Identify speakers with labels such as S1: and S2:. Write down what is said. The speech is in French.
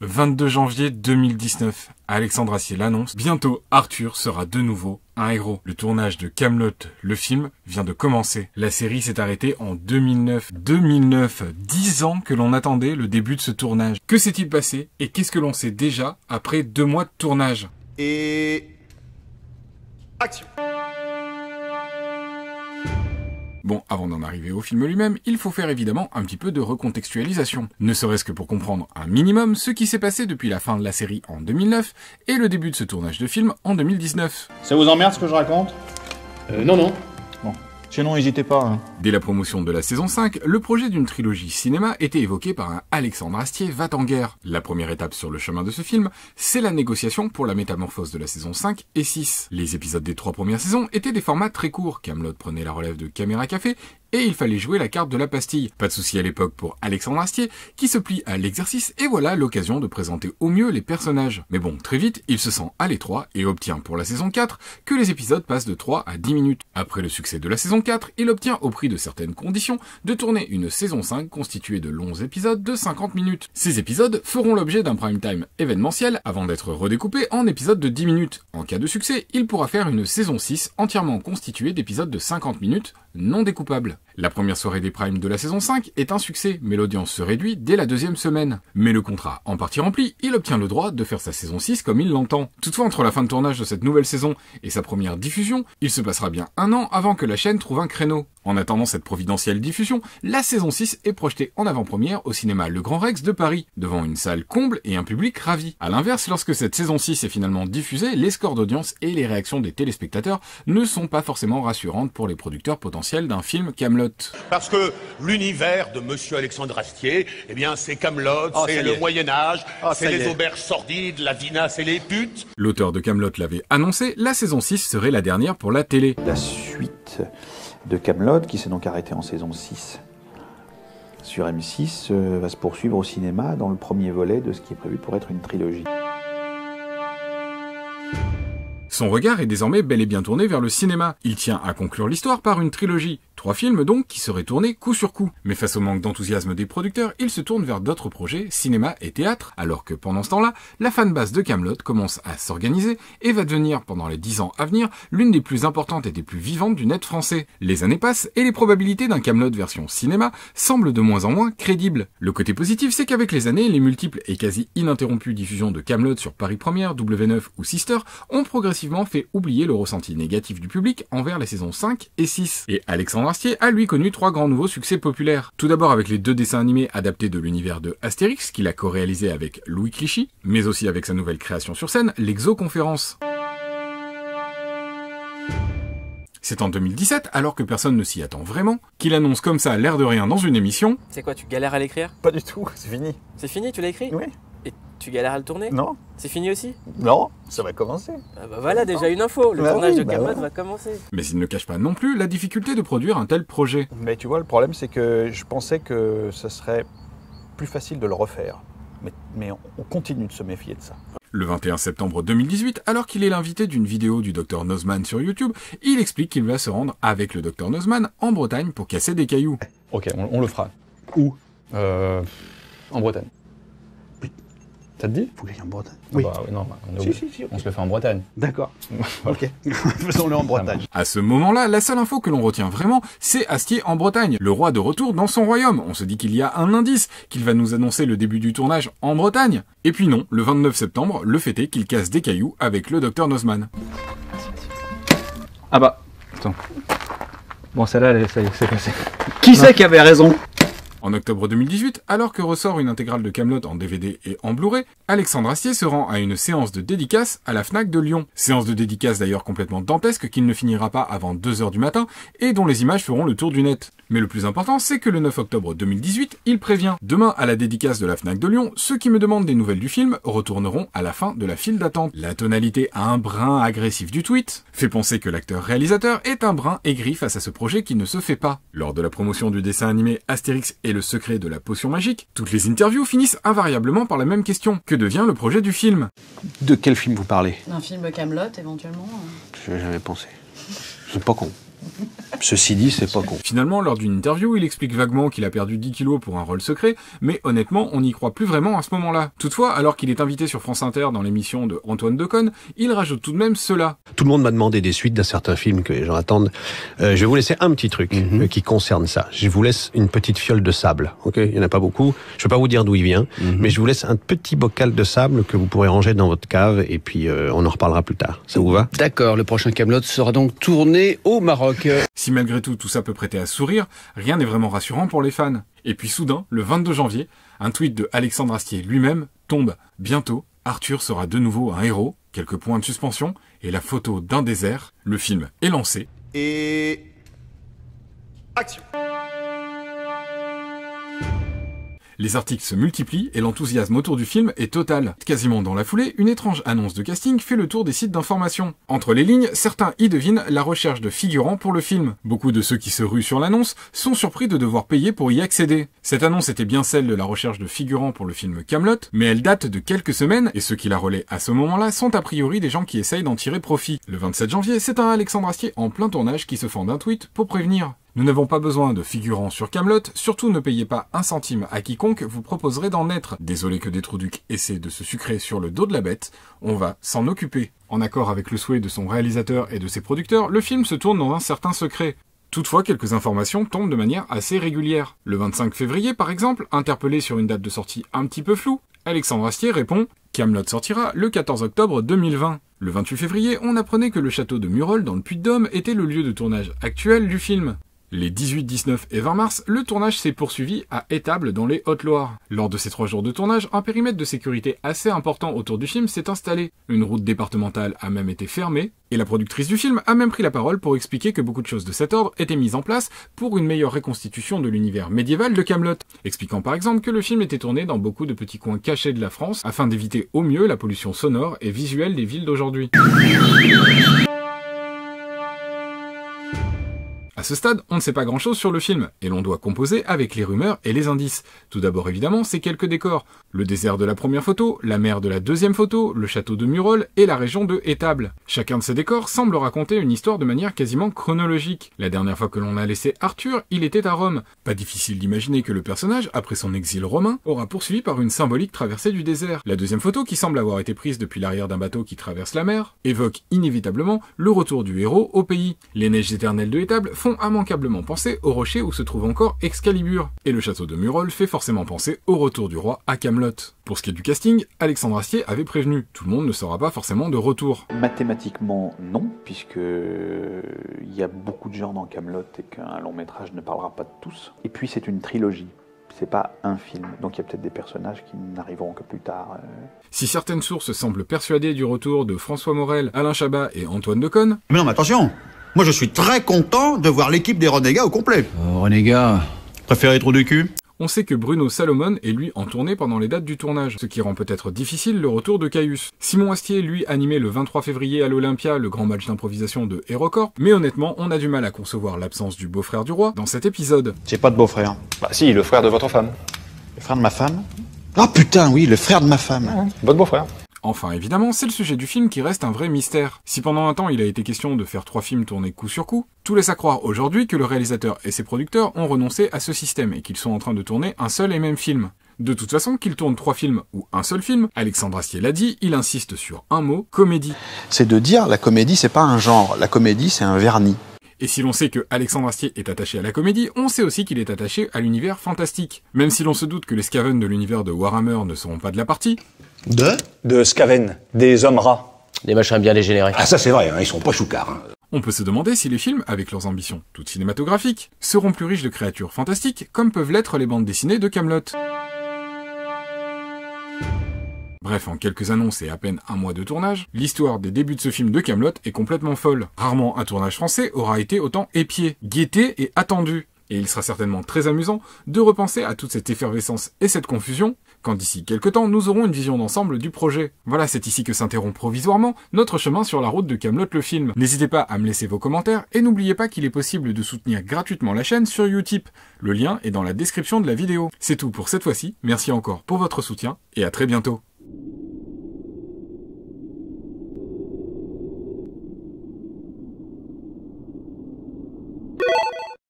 S1: 22 janvier 2019, Alexandre Astier l'annonce, bientôt Arthur sera de nouveau un héros. Le tournage de Kaamelott, le film, vient de commencer. La série s'est arrêtée en 2009. 10 ans que l'on attendait le début de ce tournage. Que s'est-il passé et qu'est-ce que l'on sait déjà après 2 mois de tournage?
S2: Et... action.
S1: Bon, avant d'en arriver au film lui-même, il faut faire évidemment un petit peu de recontextualisation. Ne serait-ce que pour comprendre un minimum ce qui s'est passé depuis la fin de la série en 2009 et le début de ce tournage de film en 2019.
S3: Ça vous emmerde ce que je raconte?
S4: Non.
S3: Bon. Sinon, n'hésitez pas. Hein.
S1: Dès la promotion de la saison 5, le projet d'une trilogie cinéma était évoqué par un Alexandre Astier va-t-en-guerre. La première étape sur le chemin de ce film, c'est la négociation pour la métamorphose de la saison 5 et 6. Les épisodes des 3 premières saisons étaient des formats très courts. Kaamelott prenait la relève de Caméra Café et il fallait jouer la carte de la pastille. Pas de souci à l'époque pour Alexandre Astier, qui se plie à l'exercice et voilà l'occasion de présenter au mieux les personnages. Mais bon, très vite, il se sent à l'étroit et obtient pour la saison 4 que les épisodes passent de 3 à 10 minutes. Après le succès de la saison 4, il obtient au prix de certaines conditions de tourner une saison 5 constituée de longs épisodes de 50 minutes. Ces épisodes feront l'objet d'un prime time événementiel avant d'être redécoupés en épisodes de 10 minutes. En cas de succès, il pourra faire une saison 6 entièrement constituée d'épisodes de 50 minutes non découpables. La première soirée des primes de la saison 5 est un succès, mais l'audience se réduit dès la 2e semaine. Mais le contrat en partie rempli, il obtient le droit de faire sa saison 6 comme il l'entend. Toutefois, entre la fin de tournage de cette nouvelle saison et sa première diffusion, il se passera bien 1 an avant que la chaîne trouve un créneau. En attendant cette providentielle diffusion, la saison 6 est projetée en avant-première au cinéma Le Grand Rex de Paris, devant une salle comble et un public ravi. A l'inverse, lorsque cette saison 6 est finalement diffusée, les scores d'audience et les réactions des téléspectateurs ne sont pas forcément rassurantes pour les producteurs potentiels d'un film Kaamelott.
S2: Parce que l'univers de Monsieur Alexandre Astier, eh bien c'est Kaamelott, c'est le Moyen-Âge, c'est les auberges sordides, la vinasse et les putes.
S1: L'auteur de Kaamelott l'avait annoncé, la saison 6 serait la dernière pour la télé.
S5: La suite de Kaamelott, qui s'est donc arrêté en saison 6 sur M6, va se poursuivre au cinéma dans le premier volet de ce qui est prévu pour être une trilogie.
S1: Son regard est désormais bel et bien tourné vers le cinéma. Il tient à conclure l'histoire par une trilogie. 3 films donc qui seraient tournés coup sur coup. Mais face au manque d'enthousiasme des producteurs, il se tourne vers d'autres projets, cinéma et théâtre, alors que pendant ce temps-là, la fanbase de Kaamelott commence à s'organiser et va devenir, pendant les 10 ans à venir, l'une des plus importantes et des plus vivantes du net français. Les années passent et les probabilités d'un Kaamelott version cinéma semblent de moins en moins crédibles. Le côté positif, c'est qu'avec les années, les multiples et quasi ininterrompues diffusions de Kaamelott sur Paris Première, W9 ou Sister ont progressivement fait oublier le ressenti négatif du public envers les saisons 5 et 6. Et Alexandre Astier a lui connu 3 grands nouveaux succès populaires. Tout d'abord avec les 2 dessins animés adaptés de l'univers de Astérix, qu'il a co-réalisé avec Louis Clichy, mais aussi avec sa nouvelle création sur scène, l'Exoconférence. C'est en 2017, alors que personne ne s'y attend vraiment, qu'il annonce comme ça l'air de rien dans une émission.
S4: C'est quoi, tu galères à l'écrire?
S3: Pas du tout, c'est fini.
S4: C'est fini, tu l'as écrit?
S3: Oui.
S4: Et tu galères à le tourner?
S3: Non.
S4: C'est fini aussi?
S3: Non, ça va commencer.
S4: Ah bah voilà, déjà une info, le tournage de Kaamelott va commencer.
S1: Mais il ne cache pas non plus la difficulté de produire un tel projet.
S3: Mais tu vois, le problème, c'est que je pensais que ce serait plus facile de le refaire. Mais on continue de se méfier de ça.
S1: Le 21 septembre 2018, alors qu'il est l'invité d'une vidéo du Dr Nozman sur YouTube, il explique qu'il va se rendre avec le Dr Nozman en Bretagne pour casser des cailloux.
S6: Ok, on le fera. Où? En Bretagne. Ça te dit?
S5: Faut que j'aille en Bretagne.
S6: Oui. Bah, non, on se le fait en Bretagne.
S5: D'accord. Ok. Faisons-le en Bretagne.
S1: À ce moment-là, la seule info que l'on retient vraiment, c'est Astier en Bretagne, le roi de retour dans son royaume. On se dit qu'il y a un indice, qu'il va nous annoncer le début du tournage en Bretagne. Et puis non, le 29 septembre, le fait est qu'il casse des cailloux avec le Dr Nozman.
S6: Ah bah, attends. Bon, celle-là, ça y est, c'est passé. Qui c'est qui avait raison?
S1: En octobre 2018, alors que ressort une intégrale de Kaamelott en DVD et en Blu-ray, Alexandre Astier se rend à une séance de dédicace à la Fnac de Lyon. Séance de dédicace d'ailleurs complètement dantesque qu'il ne finira pas avant 2 h du matin et dont les images feront le tour du net. Mais le plus important, c'est que le 9 octobre 2018, il prévient. Demain, à la dédicace de la Fnac de Lyon, ceux qui me demandent des nouvelles du film retourneront à la fin de la file d'attente. La tonalité un brin agressif du tweet fait penser que l'acteur-réalisateur est un brin aigri face à ce projet qui ne se fait pas. Lors de la promotion du dessin animé Astérix et le secret de la potion magique, toutes les interviews finissent invariablement par la même question. Que devient le projet du film?
S5: De quel film vous parlez?
S7: D'un film Kaamelott, éventuellement.
S5: Je n'ai jamais pensé. C'est pas con.
S7: Ceci dit, c'est pas con.
S1: Finalement, lors d'une interview, il explique vaguement qu'il a perdu 10 kilos pour un rôle secret, mais honnêtement, on n'y croit plus vraiment à ce moment-là. Toutefois, alors qu'il est invité sur France Inter dans l'émission de Antoine Decaune, il rajoute tout de même cela.
S7: Tout le monde m'a demandé des suites d'un certain film que les gens attendent. Je vais vous laisser un petit truc qui concerne ça. Je vous laisse une petite fiole de sable. Ok, il y en a pas beaucoup. Je vais pas vous dire d'où il vient, mais je vous laisse un petit bocal de sable que vous pourrez ranger dans votre cave et puis on en reparlera plus tard. Ça vous va?
S8: D'accord, le prochain Kaamelott sera donc tourné au Maroc.
S1: Si malgré tout ça peut prêter à sourire, rien n'est vraiment rassurant pour les fans. Et puis soudain, le 22 janvier, un tweet de Alexandre Astier lui-même tombe. Bientôt, Arthur sera de nouveau un héros, quelques points de suspension et la photo d'un désert. Le film est lancé.
S2: Et... action.
S1: Les articles se multiplient et l'enthousiasme autour du film est total. Quasiment dans la foulée, une étrange annonce de casting fait le tour des sites d'information. Entre les lignes, certains y devinent la recherche de figurants pour le film. Beaucoup de ceux qui se ruent sur l'annonce sont surpris de devoir payer pour y accéder. Cette annonce était bien celle de la recherche de figurants pour le film Kaamelott, mais elle date de quelques semaines et ceux qui la relaient à ce moment-là sont a priori des gens qui essayent d'en tirer profit. Le 27 janvier, c'est un Alexandre Astier en plein tournage qui se fend d'un tweet pour prévenir. Nous n'avons pas besoin de figurants sur Kaamelott, surtout ne payez pas un centime à quiconque vous proposerait d'en être. Désolé que des Trouducs essaient de se sucrer sur le dos de la bête, on va s'en occuper. En accord avec le souhait de son réalisateur et de ses producteurs, le film se tourne dans un certain secret. Toutefois, quelques informations tombent de manière assez régulière. Le 25 février, par exemple, interpellé sur une date de sortie un petit peu floue, Alexandre Astier répond « Kaamelott sortira le 14 octobre 2020 ». Le 28 février, on apprenait que le château de Murol, dans le Puy-de-Dôme, était le lieu de tournage actuel du film. Les 18, 19 et 20 mars, le tournage s'est poursuivi à Étable dans les Hautes-Loire. Lors de ces 3 jours de tournage, un périmètre de sécurité assez important autour du film s'est installé. Une route départementale a même été fermée, et la productrice du film a même pris la parole pour expliquer que beaucoup de choses de cet ordre étaient mises en place pour une meilleure reconstitution de l'univers médiéval de Kaamelott, expliquant par exemple que le film était tourné dans beaucoup de petits coins cachés de la France afin d'éviter au mieux la pollution sonore et visuelle des villes d'aujourd'hui. À ce stade, on ne sait pas grand-chose sur le film, et l'on doit composer avec les rumeurs et les indices. Tout d'abord évidemment, c'est quelques décors. Le désert de la première photo, la mer de la deuxième photo, le château de Murol et la région de Étable. Chacun de ces décors semble raconter une histoire de manière quasiment chronologique. La dernière fois que l'on a laissé Arthur, il était à Rome. Pas difficile d'imaginer que le personnage, après son exil romain, aura poursuivi par une symbolique traversée du désert. La deuxième photo, qui semble avoir été prise depuis l'arrière d'un bateau qui traverse la mer, évoque inévitablement le retour du héros au pays. Les neiges éternelles de Étable font immanquablement penser au rocher où se trouve encore Excalibur. Et le château de Murol fait forcément penser au retour du roi à Kaamelott. Pour ce qui est du casting, Alexandre Astier avait prévenu. Tout le monde ne sera pas forcément de retour.
S5: Mathématiquement, non, puisque il y a beaucoup de gens dans Kaamelott et qu'un long métrage ne parlera pas de tous. Et puis c'est une trilogie. C'est pas un film, donc il y a peut-être des personnages qui n'arriveront que plus tard.
S1: Si certaines sources semblent persuadées du retour de François Morel, Alain Chabat et Antoine Decaune...
S9: Mais non, mais attention, moi je suis très content de voir l'équipe des Renégats au complet.
S8: Renégats,
S9: préférez trop de cul?
S1: On sait que Bruno Salomon est lui en tournée pendant les dates du tournage, ce qui rend peut-être difficile le retour de Caius. Simon Astier, lui, animait le 23 février à l'Olympia le grand match d'improvisation de HeroCorp, mais honnêtement, on a du mal à concevoir l'absence du beau-frère du roi dans cet épisode.
S6: J'ai pas de beau-frère. Bah si, le frère de votre femme.
S9: Le frère de ma femme? Ah putain, oui, le frère de ma femme.
S6: Votre beau-frère.
S1: Enfin, évidemment, c'est le sujet du film qui reste un vrai mystère. Si pendant un temps il a été question de faire 3 films tournés coup sur coup, tout laisse à croire aujourd'hui que le réalisateur et ses producteurs ont renoncé à ce système et qu'ils sont en train de tourner un seul et même film. De toute façon, qu'ils tournent 3 films ou un seul film, Alexandre Astier l'a dit, il insiste sur un mot, comédie.
S9: C'est de dire la comédie c'est pas un genre, la comédie c'est un vernis.
S1: Et si l'on sait que Alexandre Astier est attaché à la comédie, on sait aussi qu'il est attaché à l'univers fantastique. Même si l'on se doute que les Skaven de l'univers de Warhammer ne seront pas de la partie.
S10: De Skaven, des hommes rats.
S4: Des machins bien dégénérés.
S10: Ah ça c'est vrai, hein, ils sont pas choucards. Hein.
S1: On peut se demander si les films, avec leurs ambitions toutes cinématographiques, seront plus riches de créatures fantastiques, comme peuvent l'être les bandes dessinées de Kaamelott. Bref, en quelques annonces et à peine un mois de tournage, l'histoire des débuts de ce film de Kaamelott est complètement folle. Rarement un tournage français aura été autant épié, guetté et attendu. Et il sera certainement très amusant de repenser à toute cette effervescence et cette confusion, quand d'ici quelques temps nous aurons une vision d'ensemble du projet. Voilà, c'est ici que s'interrompt provisoirement notre chemin sur la route de Kaamelott le film. N'hésitez pas à me laisser vos commentaires et n'oubliez pas qu'il est possible de soutenir gratuitement la chaîne sur Utip. Le lien est dans la description de la vidéo. C'est tout pour cette fois-ci, merci encore pour votre soutien et à très bientôt.